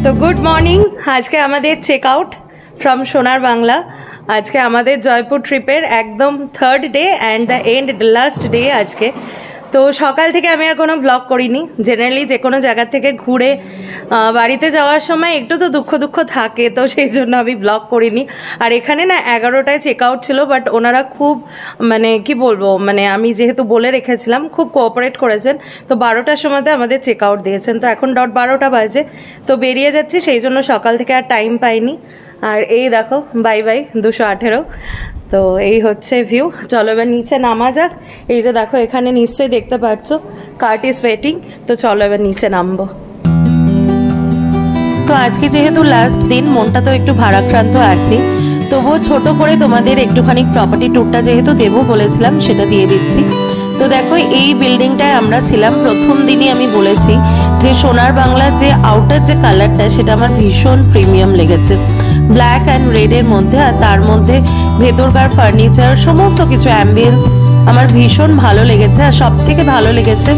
তো good morning. আজকে আমাদের চেক আউট ফ্রম সোনার বাংলা। আজকে আমাদের জয়পুর ট্রিপের একদম third day and the end last day আজকে। তো সকাল থেকে আমি আর কোনো ব্লগ করিনি। জেনারেলি যে কোনো জায়গা থেকে ঘুরে বাড়িতে যাওয়ার সময় একটু তো দুঃখ থাকে, তো সেই জন্য আমি ব্লগ করিনি। আর এখানে না 11টায় চেক আউট ছিল, বাট ওনারা খুব মানে কি বলবো, মানে আমি যেহেতু বলে রেখেছিলাম খুব কোঅপারেট করেছেন। তো 12টার সময়তে আমাদের চেক আউট দিয়েছেন। তো এখন 12টা বাজে, তো বেরিয়ে যাচ্ছি, সেই জন্য সকাল থেকে আর টাইম পাইনি। আর এই দেখো বাই 218। তো এই হচ্ছে ভিউ। চলো এবার নিচে নামা যাক। এই যে দেখো এখানে নিশ্চয়ই দেখতে পাচ্ছ কার্ট ইজ ওয়েটিং। তো চলো এবার নিচে নামবো। তো আজকে যেহেতু লাস্ট দিন, মনটা তো একটু ভারাক্রান্ত আছে, তবুও ছোট করে তোমাদের একটুখানি প্রপার্টি ট্যুরটা যেহেতু দেবো বলেছিলাম, সেটা দিয়ে দিচ্ছি। তো দেখো এই বিল্ডিংটায় আমরা ছিলাম প্রথম দিনই। আমি বলেছি যে সোনার বাংলার যে আউটার যে কালারটা, সেটা আমার ভীষণ প্রিমিয়াম লেগেছে, ব্ল্যাক অ্যান্ড রেডের মধ্যে। আর তার মধ্যে ভেতরকার ফার্নিচার, সমস্ত কিছু অ্যাম্বিয়েন্স আমার ভীষণ ভালো লেগেছে। আর সব থেকে ভালো লেগেছে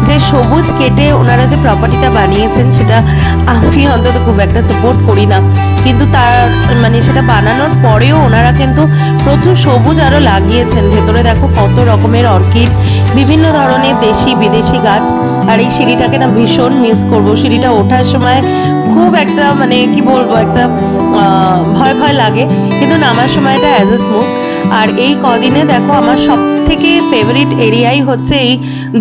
যে সবুজ কেটে ওনারা যে প্রপার্টিটা বানিয়েছেন, সেটা আমি অন্তত খুব একটা সাপোর্ট করি না, কিন্তু তার মানে সেটা বানানোর পরেও ওনারা কিন্তু প্রচুর সবুজ আরও লাগিয়েছেন। ভেতরে দেখো কত রকমের অর্কিড, বিভিন্ন ধরনের দেশি বিদেশি গাছ। আর এই সিঁড়িটাকে না ভীষণ মিস করবো। সিঁড়িটা ওঠার সময় খুব একটা মানে কি বলবো, একটা ভয় লাগে, কিন্তু নামার সময়টা অ্যাজ এ স্মুথ। আর এই কদিনে দেখো আমার সব থেকে ফেভারিট এরিয়াই হচ্ছে এই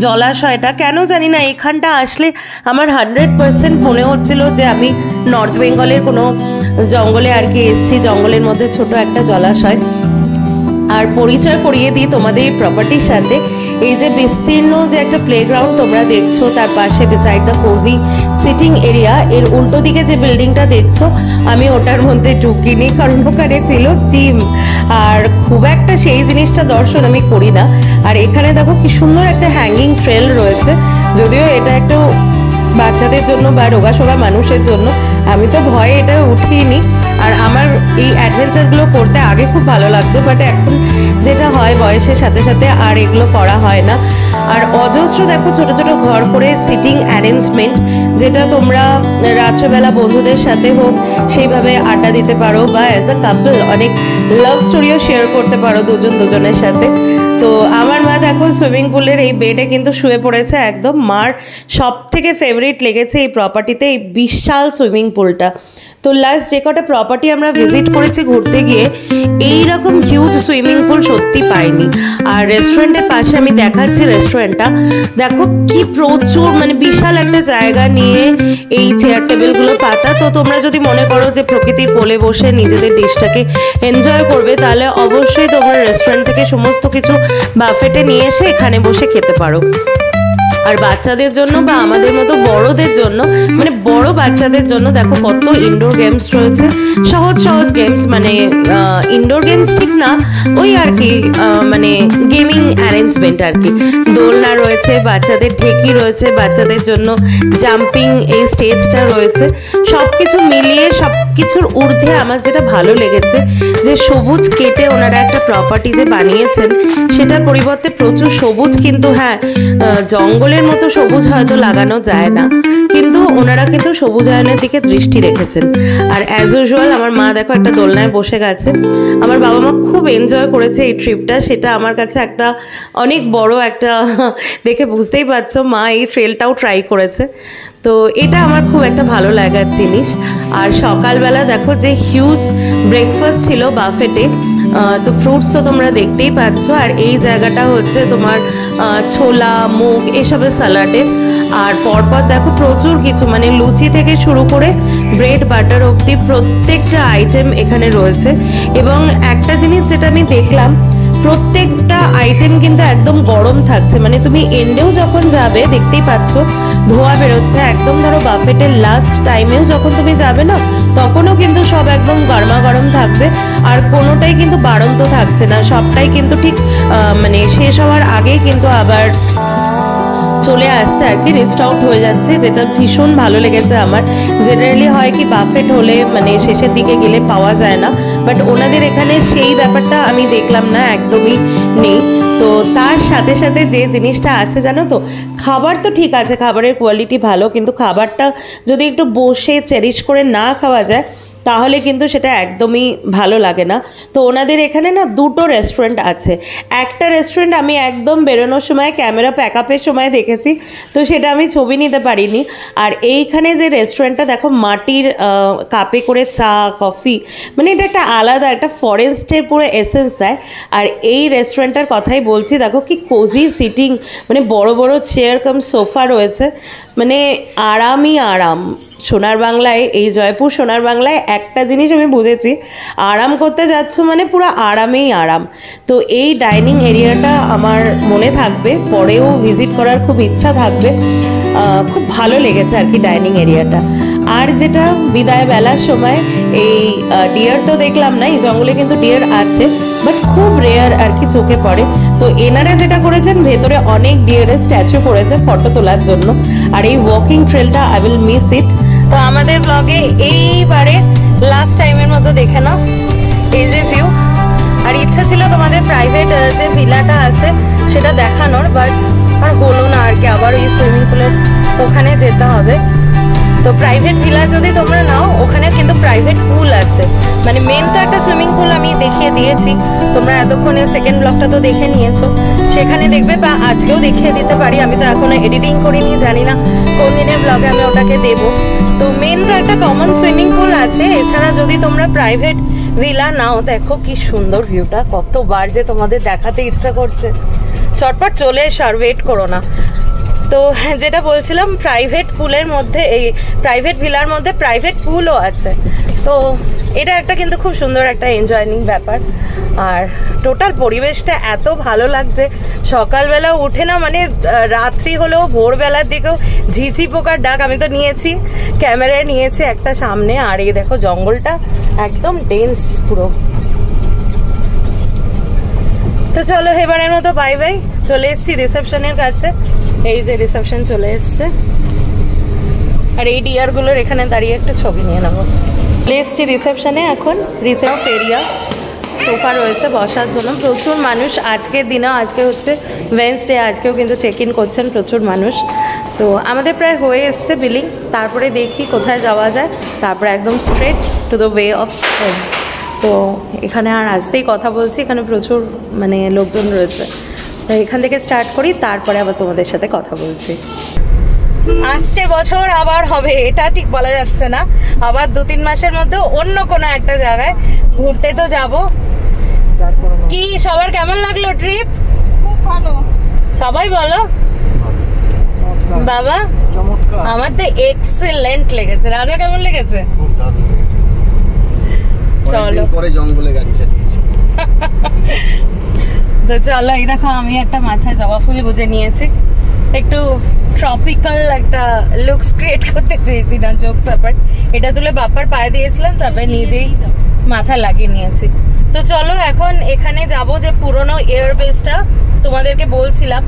জলাশয়টা। কেন জানি না এখানটা আসলে আমার 100% মনে হচ্ছিল যে আমি নর্থ বেঙ্গলের কোনো জঙ্গলে আর কি এসেছি, জঙ্গলের মধ্যে ছোট একটা জলাশয়। আর পরিচয় করিয়ে দিই তোমাদের এই প্রপার্টির সাথে। এই যে বিস্তীর্ণ যে একটা প্লেগ্রাউন্ড তোমরা দেখছো, তার পাশে beside the cosy sitting area, এর উল্টো দিকে যে বিল্ডিংটা দেখছো, আমি ওটার মধ্যে ঢুকিনি, কারণ ওখানে ছিল জিম, আর খুব একটা সেই জিনিসটা দর্শন আমি করি না। আর এখানে দেখো কি সুন্দর একটা হ্যাঙ্গিং ট্রেল রয়েছে, যদিও এটা একটু বাচ্চাদের জন্য বা রোগাসোগা মানুষের জন্য। আমি তো ভয়ে এটা উঠিনি। আর আমার এই অ্যাডভেঞ্চারগুলো করতে আগে খুব ভালো লাগতো, বাট এখন যেটা হয় বয়সের সাথে সাথে আর এগুলো করা হয় না। আর অজস্র দেখো ছোট ছোট ঘর করে সিটিং অ্যারেঞ্জমেন্ট, যেটা তোমরা রাত্রেবেলা বন্ধুদের সাথে হোক সেইভাবে আড্ডা দিতে পারো, বা অ্যাজ আ কাপল অনেক লাভ স্টোরিও শেয়ার করতে পারো দুজনের সাথে। তো আমার মা দেখো সুইমিং পুলের এই বেডে কিন্তু শুয়ে পড়েছে একদম। মার সব থেকে ফেভারিট লেগেছে এই প্রপার্টিতে এই বিশাল সুইমিং পুলটা। তো লাস্ট যে কটা প্রপার্টি আমরা ভিজিট করেছি ঘুরতে গিয়ে, এইরকম হিউজ সুইমিং পুল সত্যি পাইনি। আর রেস্টুরেন্টের পাশে আমি দেখাচ্ছি রেস্টুরেন্টটা, দেখো কি প্রচুর মানে বিশাল একটা জায়গা নিয়ে এই চেয়ার টেবিলগুলো পাতা। তো তোমরা যদি মনে করো যে প্রকৃতির কোলে বসে নিজেদের ডিশটাকে এনজয় করবে, তাহলে অবশ্যই তোমরা রেস্টুরেন্ট থেকে সমস্ত কিছু বাফেটে নিয়ে এসে এখানে বসে খেতে পারো। আর বাচ্চাদের জন্য বা আমাদের মতো বড়দের জন্য, মানে বড় বাচ্চাদের জন্য দেখো কত ইনডোর গেমস রয়েছে, সহজ গেমস, মানে ইনডোর গেমস ঠিক না, ওই আর কি মানে গেমিং অ্যারেঞ্জমেন্ট আর কি। দোলনা রয়েছে, বাচ্চাদের ঢেকি রয়েছে, বাচ্চাদের জন্য জাম্পিং এই স্টেজটা রয়েছে। সব কিছু মিলিয়ে সব কিছুর ঊর্ধ্বে আমার যেটা ভালো লেগেছে যে সবুজ কেটে ওনারা একটা প্রপার্টি যে বানিয়েছেন, সেটার পরিবর্তে প্রচুর সবুজ, কিন্তু হ্যাঁ জঙ্গলের মতো সবুজ হয়তো লাগানো যায় না, কিন্তু ওনারা কিন্তু সবুজায়নের দিকে দৃষ্টি রেখেছেন। আর অ্যাজ ইউজুয়াল আমার মা দেখো একটা দোলনায় বসে গেছে। আমার বাবা মা খুব এনজয় করেছে এই ট্রিপটা, সেটা আমার কাছে একটা অনেক বড় একটা দেখে বুঝতেই পারছো, মা এই ট্রেলটাও ট্রাই করেছে। তো এটা আমার খুব একটা ভালো লাগার জিনিস। আর সকালবেলা দেখো যে হিউজ ব্রেকফাস্ট ছিল বাফেটে। তো ফ্রুটস তো তোমরা দেখতেই পাচ্ছ। আর এই জায়গাটা হচ্ছে তোমার ছোলা মুগ এসবের স্যালাডে। আর পরপর দেখো প্রচুর কিছু, মানে লুচি থেকে শুরু করে ব্রেড বাটার অবধি প্রত্যেকটা আইটেম এখানে রয়েছে। এবং একটা জিনিস যেটা আমি দেখলাম, প্রত্যেকটা আইটেম কিন্তু একদম গরম থাকছে, মানে তুমি এন্ডেও যখন যাবে দেখতেই পাচ্ছ ধোয়া বেরোচ্ছে একদম। ধরো বাফেটের লাস্ট টাইমেও যখন তুমি যাবে না, তখনও কিন্তু সব একদম গরমা গরম থাকবে। আর কোনোটাই কিন্তু বাড়ন্ত থাকছে না, সবটাই কিন্তু ঠিক মানে শেষ হওয়ার আগেই কিন্তু আবার চলে আসছে আর কি, রেস্ট আউট হয়ে যাচ্ছে, যেটা ভীষণ ভালো লেগেছে আমার। জেনারেলি হয় কি বাফেট হলে মানে শেষের দিকে গেলে পাওয়া যায় না, বাট ওনাদের এখানে সেই ব্যাপারটা আমি দেখলাম না, একদমই নেই। তো তার সাথে সাথে যে জিনিসটা আছে জানো তো, খাবার তো ঠিক আছে, খাবারের কোয়ালিটি ভালো, কিন্তু খাবারটা যদি একটু বসে চেরিশ করে না খাওয়া যায় তাহলে কিন্তু সেটা একদমই ভালো লাগে না। তো ওনাদের এখানে না দুটো রেস্টুরেন্ট আছে। একটা রেস্টুরেন্ট আমি একদম বেরোনোর সময় ক্যামেরা প্যাক আপের সময় দেখেছি, তো সেটা আমি ছবি নিতে পারিনি। আর এইখানে যে রেস্টুরেন্টটা দেখো, মাটির কাপে করে চা কফি, মানে এটা একটা আলাদা একটা ফরেস্টের পুরো এসেন্স দেয়। আর এই রেস্টুরেন্টটার কথাই বলছি, দেখো কি কোজি সিটিং, মানে বড় বড় চেয়ার কাম সোফা রয়েছে, মানে আরামই আরাম। সোনার বাংলায়, এই জয়পুর সোনার বাংলায় একটা জিনিস আমি বুঝেছি, আরাম করতে যাচ্ছ মানে পুরো আরামেই আরাম। তো এই ডাইনিং এরিয়াটা আমার মনে থাকবে, পরেও ভিজিট করার খুব ইচ্ছা থাকবে। খুব ভালো লেগেছে আর কি ডাইনিং এরিয়াটা। আর যেটা বিদায় বেলার সময় এই ডিয়ার তো দেখলাম না, এই জঙ্গলে কিন্তু ডিয়ার আছে, বাট খুব রেয়ার আর কি চোখে পড়ে। তো এনারা যেটা করেছেন, ভেতরে অনেক ডিয়ারের স্ট্যাচু করেছে ফটো তোলার জন্য। আর এই ওয়াকিং ট্রেলটা আই উইল মিস ইট। তো আমাদের ব্লগে এইবারে লাস্ট টাইমের মতো দেখে নাও এই যে ভিউ। আর ইচ্ছা ছিল তোমাদের প্রাইভেট যে ভিলাটা আছে সেটা দেখানোর, বাট আর হলো না আর কি, আবার ওই সুইমিং পুলের ওখানে যেতে হবে। তো প্রাইভেট ভিলা যদি তোমরা নাও, ওখানে কিন্তু প্রাইভেট পুল আছে, মানে মেন তো একটা সুইমিং পুল আমি দেখিয়ে দিয়েছি, তোমরা এতক্ষণে সেকেন্ড ব্লগটা তো দেখে নিয়েছো, সেখানে দেখবে, বা আজকেও দেখিয়ে দিতে পারি। আমি তো এখনো এডিটিং করিনি, জানি না কোন দিনের ব্লগে আমি ওটাকে দেবো। তো মেন তো একটা কমন সুইমিং পুল আছে। এছাড়া যদি তোমরা প্রাইভেট ভিলা নাও, দেখো কি সুন্দর ভিউটা, কতবার যে তোমাদের দেখাতে ইচ্ছা করছে। চটপট চলে এসো, আর ওয়েট করো না। তো যেটা বলছিলাম, প্রাইভেট পুলের মধ্যে, এই প্রাইভেট ভিলার মধ্যে প্রাইভেট পুলও আছে। তো এটা একটা কিন্তু খুব সুন্দর একটা এনজয়িং ব্যাপার। আর টোটাল পরিবেশটা এত ভালো লাগছে, সকালবেলা উঠে না, মানে রাত্রি হলেও ভোরবেলার দিকেও ঝিঝি পোকার ডাক। আমি তো নিয়েছি, ক্যামেরায় নিয়েছি একটা সামনে। আর এই দেখো জঙ্গলটা একদম ডেন্স পুরো। তো চলো এবারের মতো বাই বাই। চলে এসছি রিসেপশনের কাছে, এই যে রিসেপশন চলে এসছে। আর এই ডিয়ার গুলোর এখানে দাঁড়িয়ে একটা ছবি নিয়ে নেবো। চলে এসছি রিসেপশনে এখন। রিসেপশন এরিয়া, সোফা রয়েছে বসার জন্য। প্রচুর মানুষ আজকের দিনে, আজকে হচ্ছে ওয়েডনেসডে, আজকেও কিন্তু চেক ইন করছেন প্রচুর মানুষ। তো আমাদের প্রায় হয়ে এসছে বিলিং, তারপরে দেখি কোথায় যাওয়া যায়, তারপরে একদম straight to the way of home. তো এখানে আর আসতেই কথা বলছি, এখানে প্রচুর মানে লোকজন রয়েছে। তো এখান থেকে স্টার্ট করি, তারপরে আবার তোমাদের সাথে কথা বলছি। আসছে বছর আবার হবে, এটা ঠিক বলা যাচ্ছে না, আবার 2-3 মাসের মধ্যে অন্য কোনো একটা জায়গায় ঘুরতে তো যাব। কি সবার কেমন লাগলো ট্রিপ? খুব ভালো, সবাই বলো। বাবা আমার তো এক্সেলেন্ট লেগেছে। রাজা কেমন লেগেছে? চলো পরে জঙ্গলে গাড়ি চালিয়েছি। তো চলো, এই দেখো আমি একটা মাথায় জবা ফুল গুজে নিয়েছি, একটু ট্রপিক্যাল একটা লুকস ক্রিয়েট করতে চেয়েছি না, জোকস অ্যাপার্ট। এটা তুলে বাপ্পার পায়ে দিয়েছিলাম, তারপরে নিজেই মাথা লাগিয়ে নিয়েছি। তো চলো এখন এখানে যাব, যে পুরনো এয়ারবেসটা তোমাদেরকে বলছিলাম,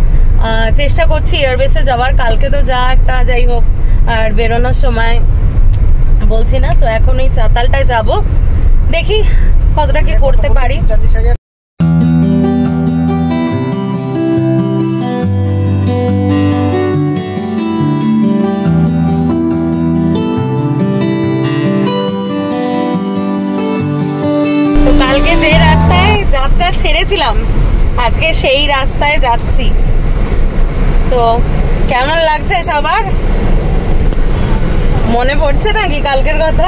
চেষ্টা করছি এয়ারবেসে যাওয়ার। কালকে তো যা একটা, যাই হোক, আর বেরোনোর সময় বলছি না। তো এখন এই চাতালটায় যাব, দেখি কতটা কি করতে পারি। তো কালকে যে রাস্তায় যাত্রা ছেড়েছিলাম, আজকে সেই রাস্তায় যাচ্ছি। তো কেমন লাগছে সবার? মনে পড়ছে নাকি কালকের কথা?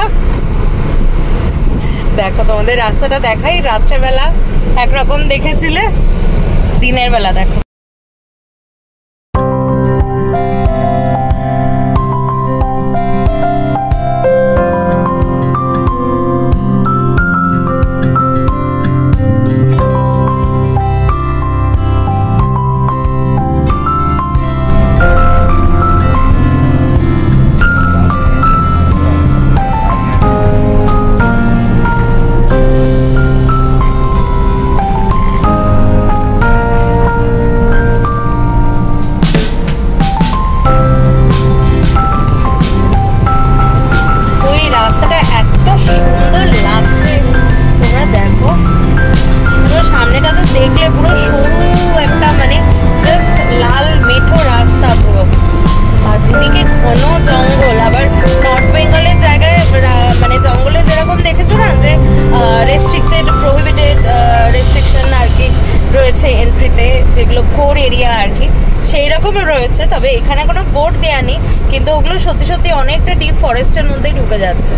দেখো তোমাদের রাস্তাটা দেখাই। রাত্রেবেলা একরকম দেখেছিলে, দিনের বেলা দেখো। এরকমও রয়েছে, তবে এখানে কোনো বোর্ড দেয়া নেই, কিন্তু ওগুলো সত্যি সত্যি অনেকটা ডিপ ফরেস্টের মধ্যে ঢুকে যাচ্ছে।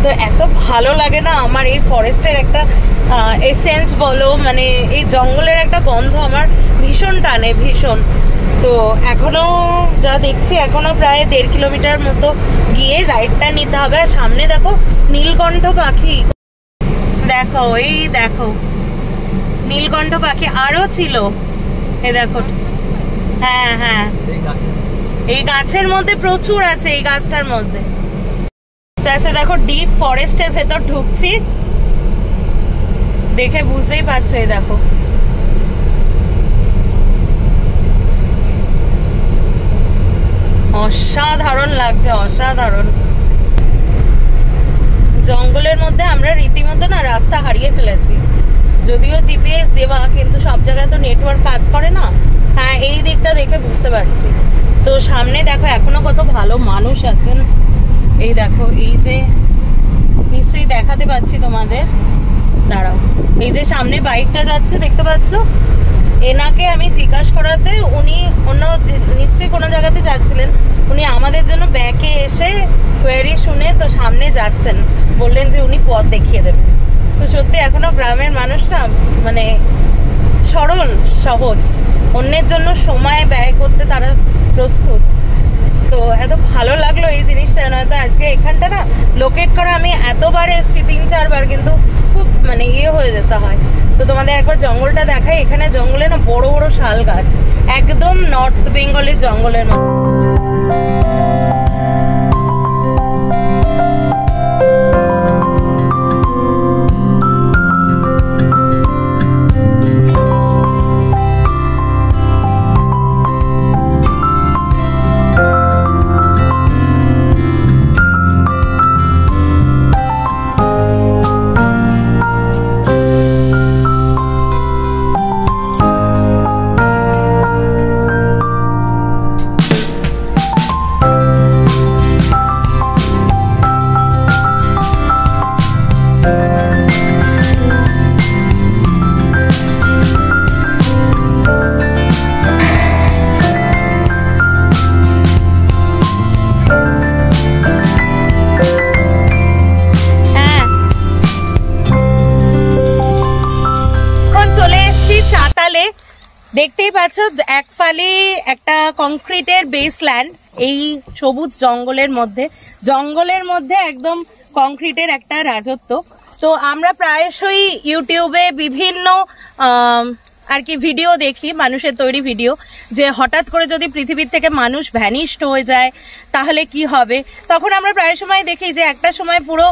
তো এত ভালো লাগে না আমার এই ফরেস্টের একটা এসেন্স বলো, মানে এই জঙ্গলের একটা গন্ধ আমার ভীষণ টানে, ভীষণ। তো এখনো যা দেখছি এখনো প্রায় 1.5 কিলোমিটার মতো গিয়ে রাইডটা নিতে হবে। আর সামনে দেখো নীলকণ্ঠ পাখি, দেখো এই দেখো নীলকণ্ঠ পাখি আরো ছিল, এই দেখো। হ্যাঁ হ্যাঁ, এই গাছের মধ্যে প্রচুর আছে, এই গাছটার মধ্যে। দেখো ডিপ ফরেস্টের ভেতর ঢুকছি, দেখে বুঝতেই পারছো। এই দেখো অসাধারণ লাগছে, অসাধারণ। জঙ্গলের মধ্যে আমরা রীতিমতো না রাস্তা হারিয়ে ফেলেছি, যদিও জিপিএস দেওয়া, কিন্তু সব জায়গায় তো নেটওয়ার্ক কাজ করে না। হ্যাঁ, এই দিকটা দেখে বুঝতে পারছি। তো সামনে দেখো এখনো কত ভালো মানুষ আছেন। এই দেখো, এই যে নিশ্চয়ই দেখাতে পাচ্ছি তোমাদের, দাঁড়াও, এই যে সামনে বাইকটা যাচ্ছে দেখতে পাচ্ছ, এনাকে আমি জিজ্ঞাসা করাতে উনি অন্য নিশ্চয়ই কোনো জায়গাতে যাচ্ছিলেন, উনি আমাদের জন্য ব্যাকে এসে কোয়েরি শুনে তো সামনে যাচ্ছেন, বললেন যে উনি পথ দেখিয়ে দেবেন। তো সত্যি এখনো গ্রামের মানুষরা মানে সরল সহজ, অন্যের জন্য সময় ব্যয় করতে তারা প্রস্তুত। তো এত ভালো লাগলো এই জিনিসটা। নয়তো আজকে এখানটা না লোকেট করা আমি এতবার এসেছি, 3-4 বার, কিন্তু খুব মানে হয়ে যেতে হয়। তো তোমাদের একবার জঙ্গলটা দেখাই। এখানে জঙ্গলে না বড় বড় শাল গাছ, একদম নর্থ বেঙ্গলের জঙ্গলের মতো। দেখতেই পাচ্ছ এক ফালি একটা কংক্রিটের বেসল্যান্ড, এই সবুজ জঙ্গলের মধ্যে একদম কংক্রিটের একটা রাজত্ব। তো আমরা প্রায়শই ইউটিউবে বিভিন্ন আর কি ভিডিও দেখি, মানুষের তৈরি ভিডিও, যে হঠাৎ করে যদি পৃথিবীর থেকে মানুষ ভ্যানিশড হয়ে যায় তাহলে কি হবে। তখন আমরা প্রায় সময় দেখি যে একটা সময় পুরো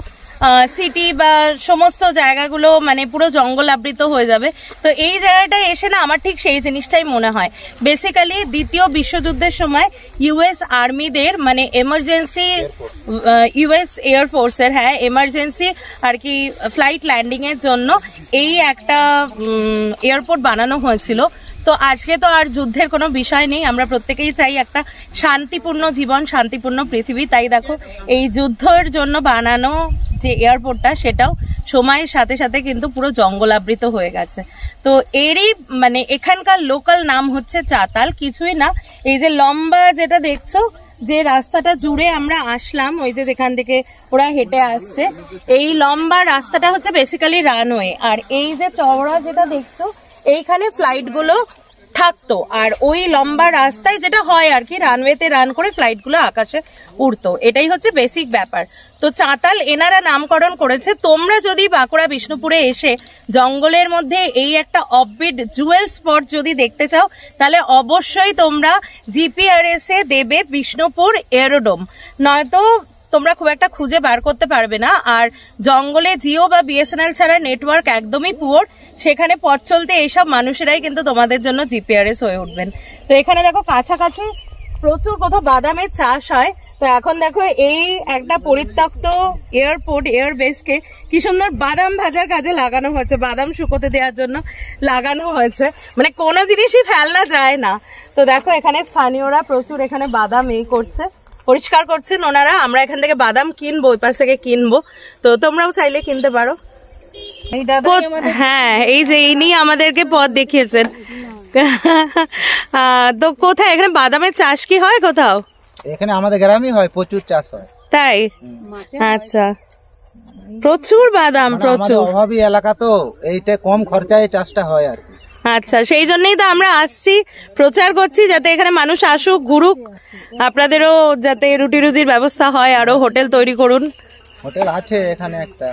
সিটি বা সমস্ত জায়গাগুলো মানে পুরো জঙ্গল আবৃত হয়ে যাবে। তো এই জায়গাটায় এসে না আমার ঠিক সেই জিনিসটাই মনে হয়। বেসিক্যালি দ্বিতীয় বিশ্বযুদ্ধের সময় ইউএস আর্মিদের মানে এমার্জেন্সি, ইউএস এয়ারফোর্সের এমার্জেন্সি আর কি ফ্লাইট ল্যান্ডিং এর জন্য এই একটা এয়ারপোর্ট বানানো হয়েছিল। তো আজকে তো আর যুদ্ধের কোনো বিষয় নেই, আমরা প্রত্যেকেই চাই একটা শান্তিপূর্ণ জীবন, শান্তিপূর্ণ পৃথিবী। তাই দেখো এই যুদ্ধের জন্য বানানো যে এয়ারপোর্টটা সেটাও সময়ের সাথে সাথে কিন্তু পুরো জঙ্গলাবৃত হয়ে গেছে। তো এরই মানে এখানকার লোকাল নাম হচ্ছে চাতাল, কিছুই না। এই যে লম্বা যেটা দেখছো যে রাস্তাটা জুড়ে আমরা আসলাম, ওই যে যেখান থেকে ওরা হেঁটে আসছে, এই লম্বা রাস্তাটা হচ্ছে বেসিক্যালি রানওয়ে। আর এই যে চওড়া যেটা দেখছো এইখানে ফ্লাইট গুলো থাকতো, আর ওই লম্বা রাস্তায় যেটা হয় আর কি রানওয়েতে রান করে ফ্লাইট গুলো আকাশে উড়তো। এটাই হচ্ছে বেসিক ব্যাপার। তো চাতাল এনারা নামকরণ করেছে। তোমরা যদি বাঁকুড়া বিষ্ণুপুরে এসে জঙ্গলের মধ্যে এই একটা অফবিট জুয়েল স্পট যদি দেখতে চাও, তাহলে অবশ্যই তোমরা জিপিআরএস এ দেবে বিষ্ণুপুর এরোড্রোম, নয়তো তোমরা খুব একটা খুঁজে বার করতে পারবে না। আর জঙ্গলে জিও বা বিএসএনএল ছাড়া নেটওয়ার্ক একদমই পুয়ার, সেখানে পথ চলতে এইসব মানুষেরাই কিন্তু তোমাদের জন্য জিপিআরএস হয়ে উঠবেন। তো এখানে দেখো কাছাকাছি প্রচুর কোথাও বাদামের চাষ হয়। তো এখন দেখো এই একটা পরিত্যক্ত এয়ারপোর্ট এয়ারবেসকে কি সুন্দর বাদাম ভাজার কাজে লাগানো হয়েছে, বাদাম শুকোতে দেওয়ার জন্য লাগানো হয়েছে, মানে কোনো জিনিসই ফেলনা যায় না। তো দেখো এখানে স্থানীয়রা প্রচুর এখানে বাদাম করছে, পরিষ্কার করছেন ওনারা। আমরা এখান থেকে বাদাম কিনবো, ওই পাশ থেকে কিনবো, তো তোমরাও চাইলে কিনতে পারো। হ্যাঁ, এই যে ইনি আমাদেরকে পথ দেখিয়েছেন। তো কোথায় এখানে বাদামের চাষ কি হয় কোথাও? এখানে আমাদের গ্রামেই হয়, প্রচুর চাষ হয়। তাই? আচ্ছা, প্রচুর বাদাম, প্রচুর অভাবী এলাকা তো, এইটা কম খরচায় চাষটা হয় আর কি। আচ্ছা, সেই জন্যই তো আমরা আসছি, প্রচার করছি যাতে এখানে মানুষ আসুক, ঘুরুক, আপনাদেরও যাতে রুটি রুজির ব্যবস্থা হয়, আরো হোটেল তৈরি করুন। হোটেল আছে এখানে একটা,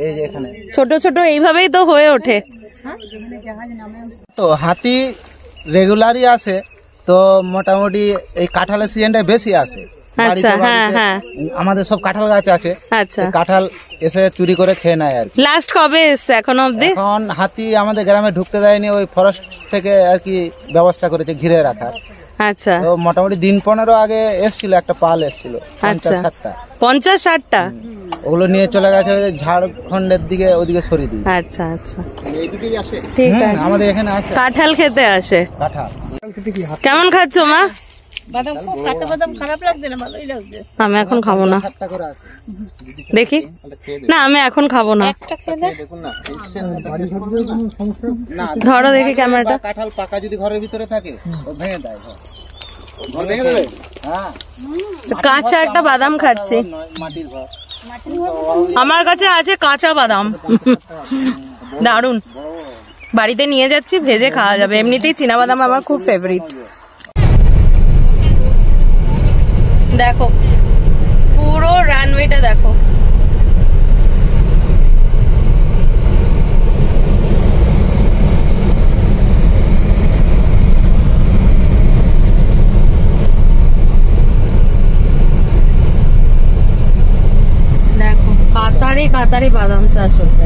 এই যে এখানে ছোট ছোট এইভাবেই তো হয়ে ওঠে। তো হাতি রেগুলারই আসে, তো মোটামুটি এই কাঁঠালের সিজনটা বেশি আসে। আচ্ছা, হ্যাঁ হ্যাঁ, আমাদের সব কাঁঠাল গাছ আছে। আচ্ছা, কাঁঠাল এসে চুরি করে খেয়ে নেয় আর কি। লাস্ট কবে এসছে এখনো অব্দি? এখন হাতি আমাদের গ্রামে ঢুকতে দেয়নি, ওই ফরেস্ট থেকে আর কি ব্যবস্থা করেছে ঘিরে রাখার। আচ্ছা, তো মোটামুটি দিন 15 আগে এসছিল, একটা পাল এসছিল 50-60টা। 50-60টা? ওগুলো নিয়ে চলে গেছে ঝাড়খণ্ডের দিকে, ওদিকে সরিয়ে দিই। আচ্ছা আচ্ছা, এইদিকেই আসে। ঠিক আছে, আমাদের এখানে আছে কাঁঠাল খেতে আসে। কাঁঠাল কেমন খাচ্ছ মা? বাদাম খুব কাঁচা বাদাম খারাপ লাগছে না, ভালোই লাগছে। আমি এখন খাবো না, দেখি না, আমি এখন খাবো না। ধরো দেখি ক্যামেরাটা। কাঁঠাল পাকা যদি ঘরের ভিতরে থাকে ও ভেঙে দেয়। কাঁচা একটা বাদাম খাচ্ছি, মাটির ঘর। আমার কাছে আছে কাঁচা বাদাম, দারুন। বাড়িতে নিয়ে যাচ্ছি, ভেজে খাওয়া যাবে। এমনিতেই চীনা বাদাম আমার খুব ফেভারিট। দেখো পুরো রানওয়েটা দেখো, দেখো কাতারে কাতারে বাদাম চাষ হচ্ছে।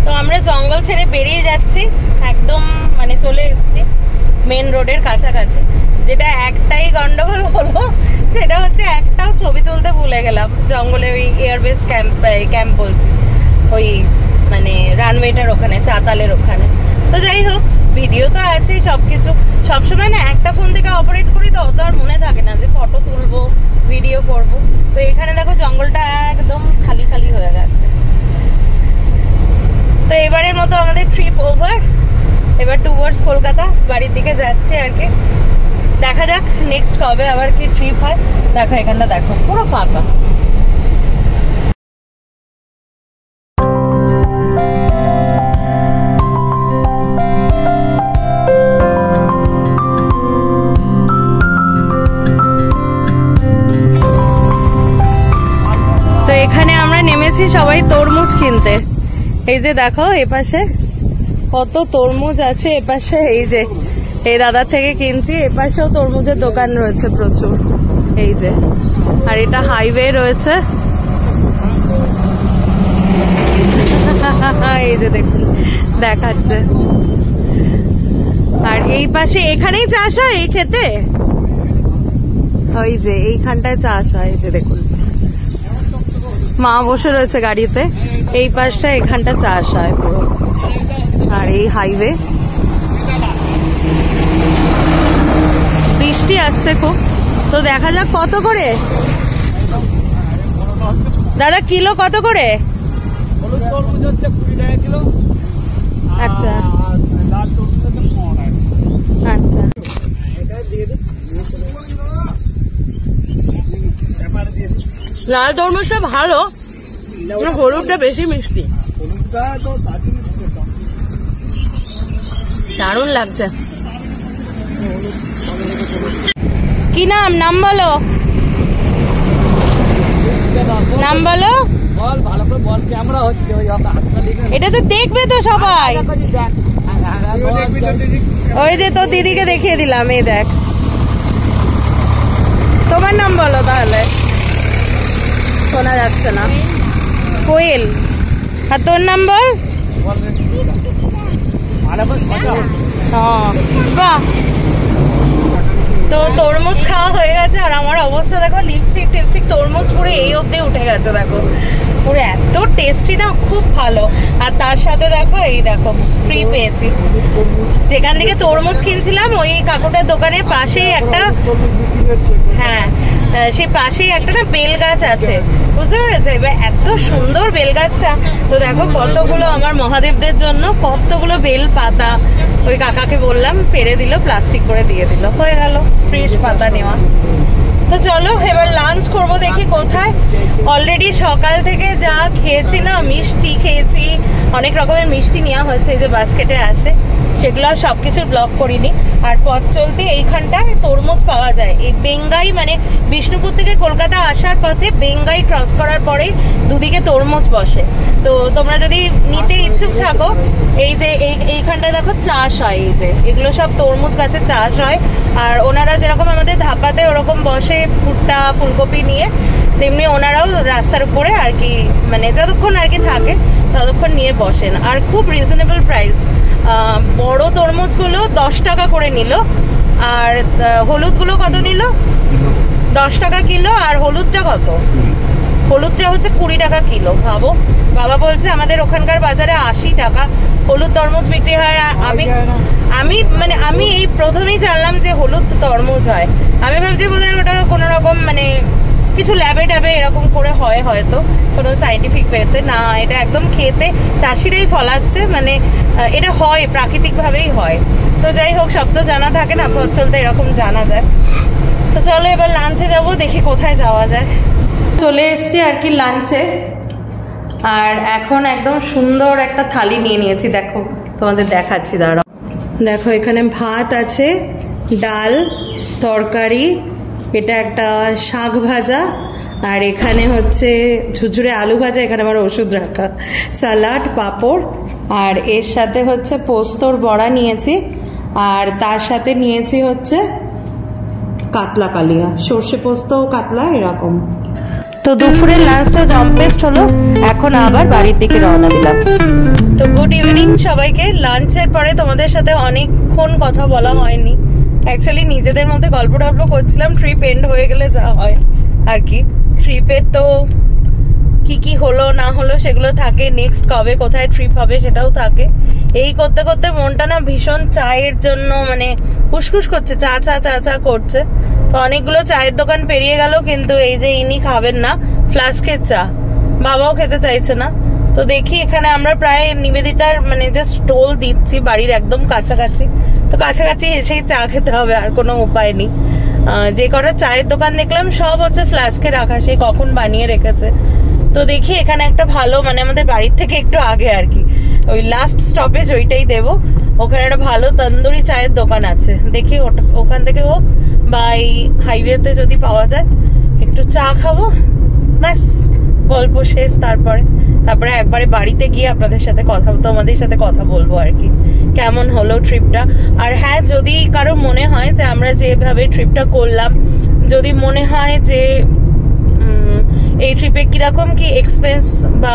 তো আমরা জঙ্গল ছেড়ে বেরিয়ে যাচ্ছি, একদম মানে চলে এসেছি মেন রোডের কাছাকাছি। যেটা একটাই গন্ডগোল হলো, সেটা হচ্ছে একটাও ছবি তুলতে ভুলে গেলাম জঙ্গলে, ওই এয়ারবেস ক্যাম্প বলছি, ওই মানে রানওয়েটার ওখানে, চাতালের ওখানে। তো যাই হোক, ভিডিও তো আছে সবকিছু। সবসময় না একটা ফোন থেকে অপারেট করি, তো অত আর মনে থাকে না যে ফটো তুলবো, ভিডিও করব। তো এখানে দেখো জঙ্গলটা একদম খালি খালি হয়ে গেছে। তো এবারের মতো আমাদের ট্রিপ ওভার, এবার টুয়ার্ডস কলকাতা বাড়ির দিকে যাচ্ছে আর কি। দেখা যাক নেক্সট কবে আবার কি ট্রিপ হয়। দেখো এখানটা দেখো পুরো ফাঁকা। তো এখানে আমরা নেমেছি সবাই তরমুজ কিনতে। এই যে দেখো এপাশে কত তরমুজ আছে, এপাশে এই যে এই দাদার থেকে কিনছি, এপাশেও তরমুজের দোকান রয়েছে প্রচুর, এই যে। আর এটা হাইওয়ে রয়েছে, এই যে দেখুন দেখাচ্ছে। আর এই পাশে এখানেই চাষ হয়, এই ক্ষেতে, ওই যে এইখানটায় চাষ হয়, এই যে দেখুন মা বসে রয়েছে গাড়িতে। এই পাশটা এখানটা চাষ হয় পুরো। আর এই হাইওয়ে, বৃষ্টি আসছে খুব। তো দেখা যাক কত করে দাদা কিলো, কত করে? আচ্ছা আচ্ছা, লাল তরমুজটা ভালো, হলুদটা বেশি মিষ্টি, দারুণ লাগছে। কি নাম? নাম বলো, নাম বলো। ভালো করে বল, ক্যামেরা হচ্ছে, এটা তো দেখবে তো সবাই। ওই যে তো দিদিকে দেখিয়ে দিলাম, এই দেখ। তোমার নাম বলো তাহলে, শোনা যাচ্ছে না। কোয়েল। আর তোর নাম বল। বাহ, তো তরমুজ খাওয়া হয়ে গেছে। আর আমার অবস্থা দেখো, লিপস্টিক টিপস্টিক তরমুজ পুরো এই অবধি উঠে গেছে দেখো, পুরো এত টেস্টি না, খুব ভালো। আর তার সাথে দেখো এই দেখো ফ্রি পেয়েছি। যেখান থেকে তরমুজ কিনছিলাম ওই কাকুটার দোকানের পাশেই একটা, হ্যাঁ সেই পাশেই একটা না বেল গাছ আছে, বুঝতে পেরেছো? এবার এত সুন্দর বেল গাছটা, তো দেখো কতগুলো আমার মহাদেবদের জন্য কতগুলো বেল পাতা ওই কাকাকে বললাম, পেরে দিল, প্লাস্টিক করে দিয়ে দিল, হয়ে গেল ফ্রেশ পাতা নেওয়া। তো চলো এবার লাঞ্চ করব, দেখি কোথায়। অলরেডি সকাল থেকে যা খেয়েছি না, মিষ্টি খেয়েছি, অনেক রকমের মিষ্টি নেওয়া হয়েছে, এই যে বাস্কেটে আছে, সেগুলো সবকিছু ব্লক করিনি। আর পথ চলতে এইখানটায় তরমুজ পাওয়া যায়, এই বেঙ্গাই মানে বিষ্ণুপুর থেকে কলকাতা আসার পথে বেঙ্গাই ক্রস করার পরেই দুদিকে তরমুজ বসে। তো তোমরা যদি নিতে ইচ্ছুক থাকো, এই যে এইখানটায় দেখো চাষ হয়, এই যে এগুলো সব তরমুজ গাছের চাষ হয়। আর ওনারা যেরকম আমাদের ধাপাতে ওরকম বসে ভুট্টা ফুলকপি নিয়ে, তেমনি ওনারাও রাস্তার উপরে আর কি, মানে যতক্ষণ আর কি থাকে ততক্ষণ নিয়ে বসেন। আর খুব রিজনেবল প্রাইস। বড় তরমুজগুলো 10 টাকা করে নিল, আর হলুদগুলো কত নিল? 10 টাকা কিলো। আর হলুদটা কত? হলুদটা হচ্ছে 20 টাকা কিলো। ভাবো, বাবা বলছে আমাদের ওখানকার বাজারে 80 টাকা হলুদ তরমুজ বিক্রি হয়। আমি এই প্রথমেই জানলাম যে হলুদ তরমুজ হয়। আমি ভাবছি বোধহয় ওটা কোনো রকম মানে কিছু ল্যাবে ট্যাবে এরকম করে হয় হয়তো, কোনো সাইন্টিফিক ওয়েতে না, এটা একদম খেতে চাষিরাই ফলাচ্ছে, মানে এটা হয় প্রাকৃতিক ভাবেই হয়। তো যাই হোক, সব তো জানা থাকে না, পথ চলতে এরকম জানা যায়। তো চলো এবার লাঞ্চে যাব, দেখি কোথায় যাওয়া যায়। চলে এসছি আর কি লাঞ্চে, আর এখন একদম সুন্দর একটা থালি নিয়ে নিয়েছি, দেখো তোমাদের দেখাচ্ছি, দাঁড়াও। দেখো এখানে ভাত আছে, ডাল, তরকারি, এটা একটা শাক ভাজা, আর এখানে হচ্ছে ঝুরঝুরে আলু ভাজা, এখানে আমার ওষুধ রাখা, সালাড, পাঁপড়, আর এর সাথে হচ্ছে পোস্তর বড়া নিয়েছি, আর তার সাথে নিয়েছি হচ্ছে কাতলা কালিয়া, সর্ষে পোস্ত কাতলা এরকম। তো দুপুরের লাঞ্চটা জম্পেস্ট হলো, এখন আবার বাড়ির দিকে রওনা দিলাম। তো গুড ইভিনিং সবাইকে। লাঞ্চের পরে তোমাদের সাথে অনেকক্ষণ কথা বলা হয়নি, অ্যাকচুয়ালি নিজেদের মধ্যে গল্প টল্প করছিলাম, ট্রিপ এন্ড হয়ে গেলে যা হয় আর কি। ট্রিপের তো কি হলো না হলো সেগুলো থাকে, নেক্সট কবে কোথায় ট্রিপ হবে সেটাও থাকে। এই করতে করতে মনটা না ভীষণ চায়ের জন্য মানে উসকুস করছে, চা চা চা চা করছে। তো অনেকগুলো চায়ের দোকান পেরিয়ে গেল, কিন্তু এই যে ইনি খাবেন না ফ্লাস্কের চা, বাবাও খেতে চাইছে না। তো দেখি এখানে আমরা প্রায় নিবেদিতার মানে জাস্ট টোল দিচ্ছি, বাড়ির একদম কাছাকাছি, তো কাছাকাছি এসেই চা খেতে হবে, আর কোনো উপায় নেই। যে কটা চায়ের দোকান দেখলাম সব হচ্ছে ফ্লাস্কে রাখা, সে কখন বানিয়ে রেখেছে। তো দেখি এখানে একটা ভালো মানে আমাদের বাড়ির থেকে একটু আগে আর কি, ওই লাস্ট স্টপেজ ওইটাই দেবো, ওখানে একটা ভালো তন্দুরি চায়ের দোকান আছে, দেখি ওখান থেকে হোক বা এই হাইওয়েতে যদি পাওয়া যায় একটু চা খাবো, ব্যাস গল্প শেষ। তারপরে একবারে বাড়িতে গিয়ে আপনাদের সাথে তোমাদের সাথে কথা বলবো আর কি, কেমন হলো ট্রিপটা। আর হ্যাঁ, যদি কারো মনে হয় যে আমরা যেভাবে ট্রিপটা করলাম, যদি মনে হয় যে এই ট্রিপে কিরকম কি এক্সপেন্স বা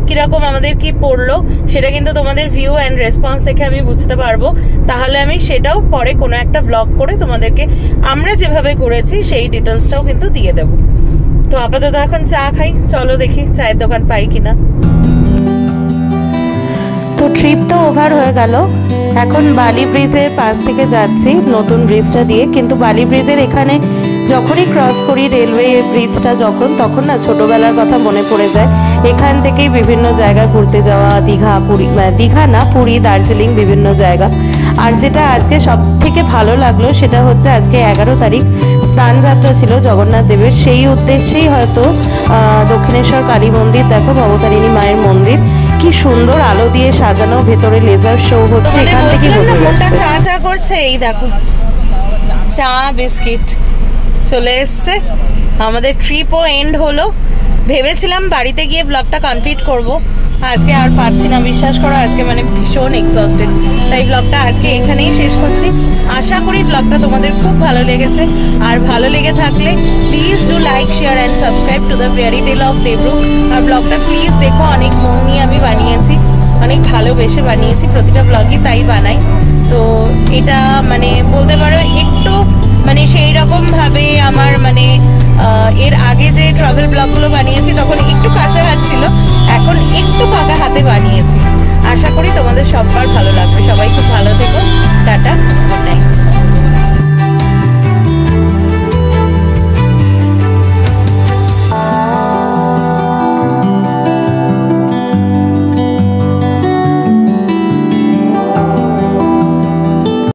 কিরকম আমাদের কি পড়লো, সেটা কিন্তু তোমাদের ভিউ অ্যান্ড রেসপন্স দেখে আমি বুঝতে পারবো। তাহলে আমি সেটাও পরে কোনো একটা ব্লগ করে তোমাদেরকে আমরা যেভাবে করেছি সেই ডিটেলসটাও কিন্তু দিয়ে দেবো। তো আপাতত এখন চা খাই, চলো দেখি চায়ের দোকান পাই কিনা। তো ট্রিপ তো ওভার হয়ে গেল, এখন বালি ব্রিজের পাশ থেকে যাচ্ছি, নতুন ব্রিজটা দিয়ে। কিন্তু বালি ব্রিজের এখানে যখনই ক্রস করি রেলওয়ে ব্রিজটা তখন না ছোটবেলার কথা মনে পড়ে যায়। এখান থেকেই বিভিন্ন জায়গা ঘুরতে যাওয়া, দীঘা না পুরী, দার্জিলিং, বিভিন্ন জায়গা। আর যেটা আজকে সব থেকে ভালো লাগলো সেটা হচ্ছে আজকে 11 তারিখ স্নান যাত্রা ছিল জগন্নাথ দেবের, সেই উদ্দেশ্যেই হয়তো দক্ষিণেশ্বর কালী মন্দির, দেখো ভবতারিণী মায়ের মন্দির, কি সুন্দর আলো দিয়ে সাজানো, ভেতরে লেজার শো হচ্ছে, এখান থেকে বোঝা যাচ্ছে। চা চা করছে, এই দেখো চা বিস্কিট চলে এসছে। আমাদের ট্রিপও এন্ড হলো। ভেবেছিলাম বাড়িতে গিয়ে ব্লগটা কমপ্লিট করব, আজকে আর পাচ্ছি না, বিশ্বাস করো আজকে মানে ভীষণ এক্সস্টেড। তাই ব্লগটা আজকে এখানেই শেষ করছি। আশা করি ব্লগটা তোমাদের খুব ভালো লেগেছে, আর ভালো লেগে থাকলে please do like, share and subscribe to the fairy tale of Debru. আর ব্লগটা প্লিজ দেখো, অনেক মন নিয়ে আমি বানিয়েছি, অনেক ভালোবেসে বানিয়েছি, প্রতিটা ব্লগই তাই বানাই। তো এটা মানে বলতে পারো একটু মানে সেই রকম ভাবে আমার মানে এর আগে যে ট্রাভেল ব্লগগুলো বানিয়েছি তখন একটু কাঁচা হাত ছিল, এখন একটু পাকা হাতে বানিয়েছি। আশা করি তোমাদের সবার ভালো লাগবে। সবাই খুব ভালো থেকো। Tata, good night.